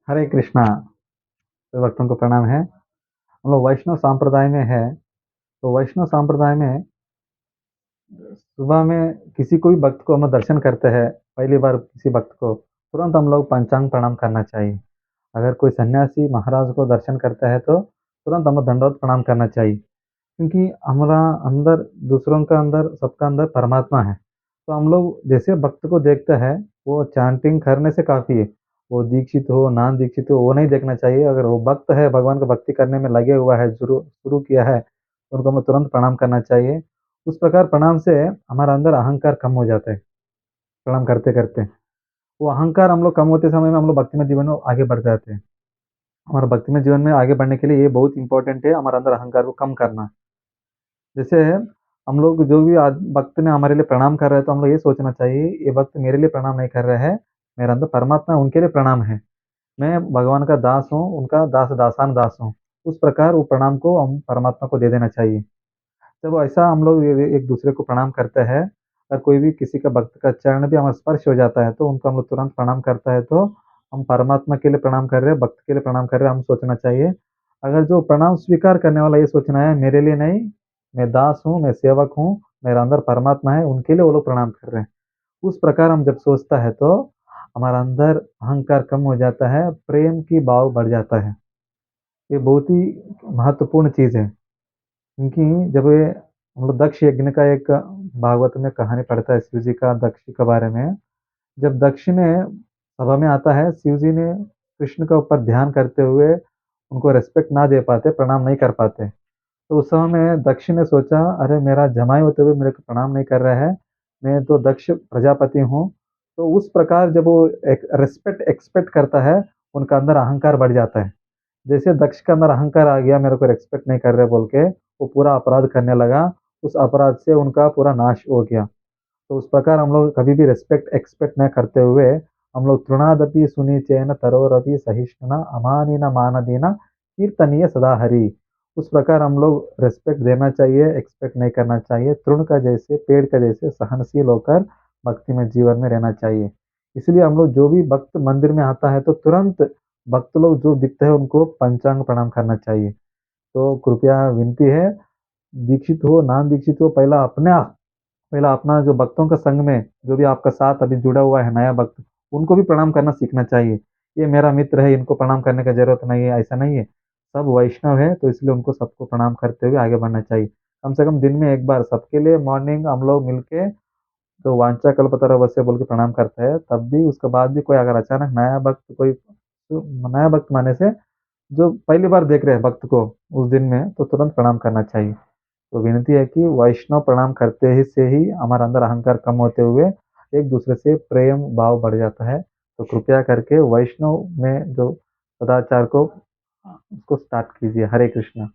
हरे कृष्णा। सभी भक्तों को प्रणाम है। हम लोग वैष्णव संप्रदाय में है। तो वैष्णव संप्रदाय में सुबह में किसी कोई भक्त को हम दर्शन करते हैं, पहली बार किसी भक्त को तुरंत हम लोग पंचांग प्रणाम करना चाहिए। अगर कोई सन्यासी महाराज को दर्शन करता है तो तुरंत हमें दंडवत प्रणाम करना चाहिए, क्योंकि हमारा अंदर, दूसरों का अंदर, सबका अंदर परमात्मा है। तो हम लोग जैसे भक्त को देखते हैं, वो चैंटिंग करने से काफ़ी है। वो दीक्षित हो नान दीक्षित हो वो नहीं देखना चाहिए। अगर वो भक्त है, भगवान का भक्ति करने में लगे हुआ है, शुरू शुरू किया है, तो उनको हमें तुरंत प्रणाम करना चाहिए। उस प्रकार प्रणाम से हमारा अंदर अहंकार कम हो जाता है। प्रणाम करते करते वो अहंकार हम लोग कम होते समय में हम लोग भक्ति में जीवन में आगे बढ़ जाते हैं। हमारा भक्ति में जीवन में आगे बढ़ने के लिए ये बहुत इंपॉर्टेंट है, हमारे अंदर अहंकार को कम करना। जैसे हम लोग जो भी भक्त ने हमारे लिए प्रणाम कर रहे हैं, तो हम लोग ये सोचना चाहिए, ये भक्त मेरे लिए प्रणाम नहीं कर रहे हैं, मेरा अंदर परमात्मा है, उनके लिए प्रणाम है। मैं भगवान का दास हूँ, उनका दास दासान दास हूँ। उस प्रकार वो प्रणाम को हम परमात्मा को दे देना चाहिए। जब ऐसा हम लोग एक दूसरे को प्रणाम करते हैं, अगर कोई भी किसी का भक्त का चरण भी हमारा स्पर्श हो जाता है तो उनको हम लोग तुरंत प्रणाम करता है, तो हम परमात्मा के लिए प्रणाम कर रहे हैं, भक्त के लिए प्रणाम कर रहे हैं, हम सोचना चाहिए। अगर जो प्रणाम स्वीकार करने वाला ये सोचना है मेरे लिए नहीं, मैं दास हूँ, मैं सेवक हूँ, मेरा अंदर परमात्मा है, उनके लिए वो लोग प्रणाम कर रहे हैं। उस प्रकार हम जब सोचता है तो हमारा अंदर अहंकार कम हो जाता है, प्रेम की भाव बढ़ जाता है। ये बहुत ही महत्वपूर्ण चीज़ है, क्योंकि जब ये हम लोग दक्ष यज्ञ का एक भागवत में कहानी पढ़ता है शिव जी का, दक्ष के बारे में। जब दक्ष ने सभा में आता है, शिव जी ने कृष्ण का ऊपर ध्यान करते हुए उनको रेस्पेक्ट ना दे पाते, प्रणाम नहीं कर पाते। तो उस समय में दक्ष ने सोचा, अरे मेरा जमाई होते हुए मेरे को प्रणाम नहीं कर रहा है, मैं तो दक्ष प्रजापति हूँ। तो उस प्रकार जब वो एक रेस्पेक्ट एक्सपेक्ट करता है, उनका अंदर अहंकार बढ़ जाता है। जैसे दक्ष के अंदर अहंकार आ गया, मेरे को रिस्पेक्ट नहीं कर रहे बोल के, वो पूरा अपराध करने लगा। उस अपराध से उनका पूरा नाश हो गया। तो उस प्रकार हम लोग कभी भी रिस्पेक्ट एक्सपेक्ट न करते हुए, हम लोग तृणादपि सुनिचैन तरोरपि सहिष्णुना अमानिना मानदीना कीर्तनीय सदा हरि। उस प्रकार हम लोग रिस्पेक्ट देना चाहिए, एक्सपेक्ट नहीं करना चाहिए। तृण का जैसे, पेड़ का जैसे सहनशील होकर भक्ति में जीवन में रहना चाहिए। इसलिए हम लोग जो भी भक्त मंदिर में आता है तो तुरंत भक्त लोग जो दिखते हैं उनको पंचांग प्रणाम करना चाहिए। तो कृपया विनती है, दीक्षित हो नान दीक्षित हो, पहला अपना जो भक्तों का संग में जो भी आपका साथ अभी जुड़ा हुआ है नया भक्त, उनको भी प्रणाम करना सीखना चाहिए। ये मेरा मित्र है, इनको प्रणाम करने की जरूरत नहीं है, ऐसा नहीं है। सब वैष्णव है, तो इसलिए उनको सबको प्रणाम करते हुए आगे बढ़ना चाहिए। कम से कम दिन में एक बार सबके लिए मॉर्निंग हम लोग मिलके तो वांछा कल्पतरुभ्यस्य बोल के प्रणाम करते हैं। तब भी उसके बाद भी कोई अगर अचानक नया भक्त, कोई तो नया भक्त माने से जो पहली बार देख रहे हैं भक्त को उस दिन में, तो तुरंत प्रणाम करना चाहिए। तो विनती है कि वैष्णव प्रणाम करते ही से ही हमारा अंदर अहंकार कम होते हुए एक दूसरे से प्रेम भाव बढ़ जाता है। तो कृपया करके वैष्णव में जो सदाचार को उसको स्टार्ट कीजिए। हरे कृष्णा।